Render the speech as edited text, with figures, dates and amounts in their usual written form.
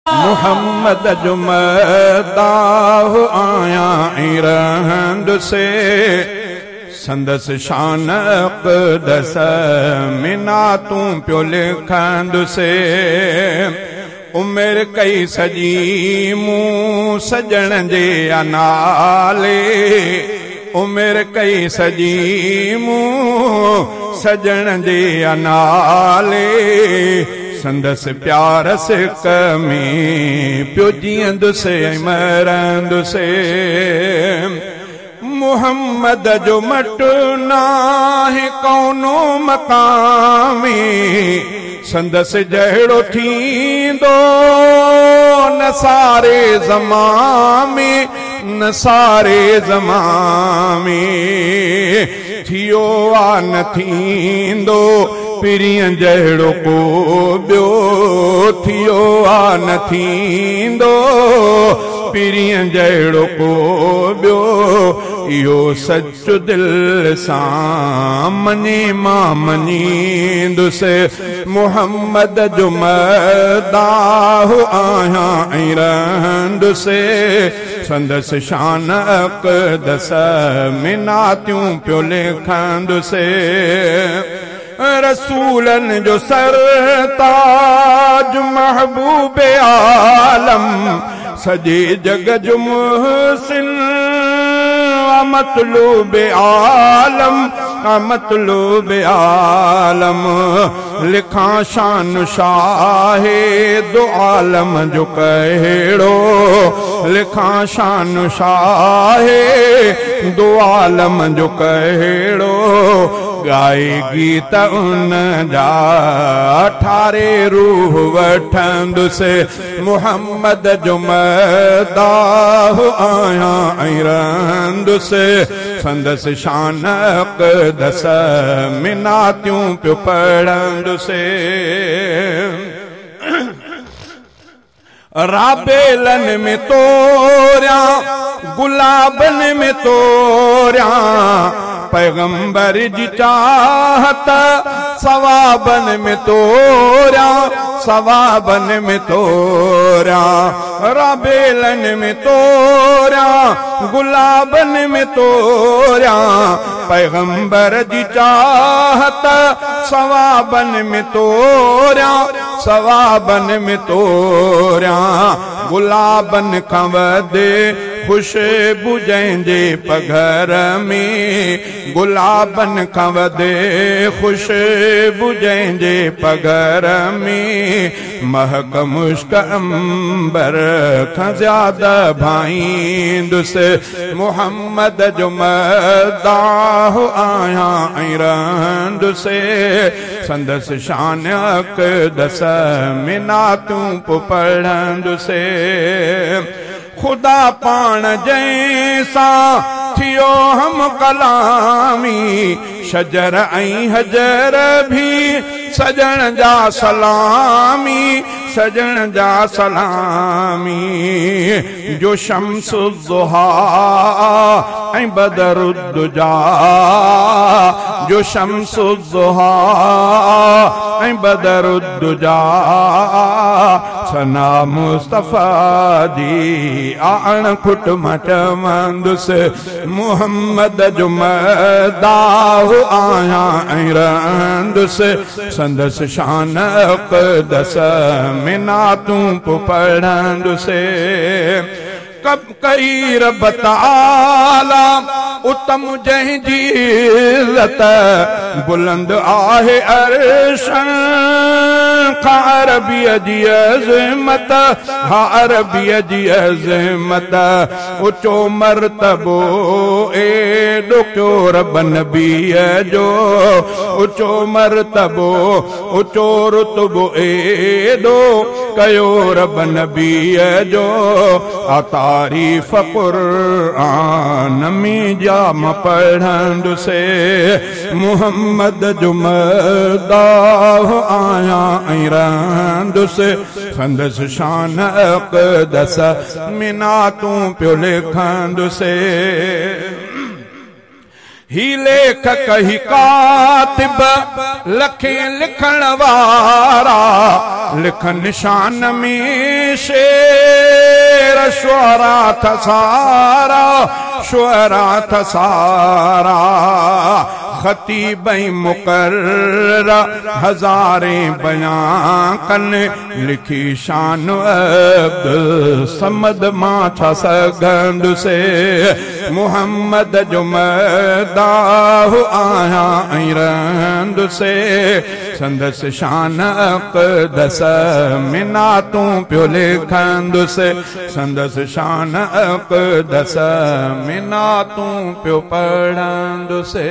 मुहम्मद जुमदाह आया रहंद से संदस शान अक़दस मिनातूं पियो लिखंद से उमिर कई सजी मूं सजण जे अनाले उमिर कई सजी मूं सजण जे अनाले संदस प्यार से कमी पियो जीअंदुसि मरंदुसि मुहम्मद जो मटु नाहे कौनो मकामी संदस जहिड़ो थींदो न सारे ज़मामी न सारे ज़मामी थियो आ न थींदो पिरियं जहिड़ो को ॿियो थियो आ न थींदो पिरियं जहिड़ो को ॿियो इहो सच दिल सां मञे मां मञींदुसि मुहम्मद जो मदाह आहियां ऐं रहंदुसि संदस शान अक़दस मिनातियूं पियो लिखंदुसि रसूलन जो सरताज महबूब आलम सजे जग जो मुहसिन मतलूब आलम मतलूब आलम लिखा शान शाहे दो आलम जो कहिड़ो लिखा शान शाहे दो आलम जो कहिड़ो गाए गीत उन जा ठारे रूह वठंदुसि मुहम्मद जो मदाह आया ऐं रहंदुसि संदस शान अक़दस मिनातियूं पियो पढ़ंदुसि राबेलन में तोरिया गुलाबन में तोरिया पैगंबर जी चाहत सवाबन में तोरिया सवाबन में तोरिया राबेलन में तोरिया गुलाबन में तोरिया पैगंबर जी चाहत सवाबन में तोरिया सवाबन में तोरिया गुलाबन खां वधे खुशबू जंहिंजे पघर में गुलाबन खां वधे खुशबू जंहिंजे पघर में महक मुश्क अंबर खां ज़्यादा भाईंदुसि मुहम्मद जो मदाह आया ऐं रहंदुसि संदस शान अक़दस मिनातूं पोइ पढ़ंदुसि खुदा पाण जैसा थियो हम कलामी शजर ऐं हजर भी सजण जा सलामी सजण जा सलामी जो शम्सुद्दुहा ऐं बदरुद्दुजा जो शम्सुद्दुहा ऐं बदरुद्दुजा सना मुस्तफ़ा जी आण खुट मां चवंदुसि मुहम्मद जो मदाह आया ऐं रहंदुसि संदस शान अक़दस मिनातूं पोइ पढ़ंदुसि कब कई रब ताला उत्तम जंहिंजी इज़्ज़त बुलंद आहे अर्शन खां अरबीअ जी अज़मत हा अरबीअ जी अज़मत ऊचो मर्तबो एॾो कयो रब नबीअ जो ऊचो मर्तबो ऊचो रुतबो एॾो कयो रब नबीअ जो तारीफ़ क़ुरान में जाम पढ़ंदुसि मुहम्मद जो मदाह आया ऐं रहंदुसि संदस शान अक़दस मिनातूं पियो लिखंदुसि ही लेखक ही कातिब लखे लिखण वारा लिखन निशान में शेर शुअरा था सारा खतीब मुकर्र हजारे बयां कन लिखी शान अब्दुल समद मां छा सगंद से मुहम्मद जो मदाहु आया रंद से संदस शान अक़दस मिना तू पियो लिखंद से संदस शान अक़दस मिना तू पियो पढ़ंद से।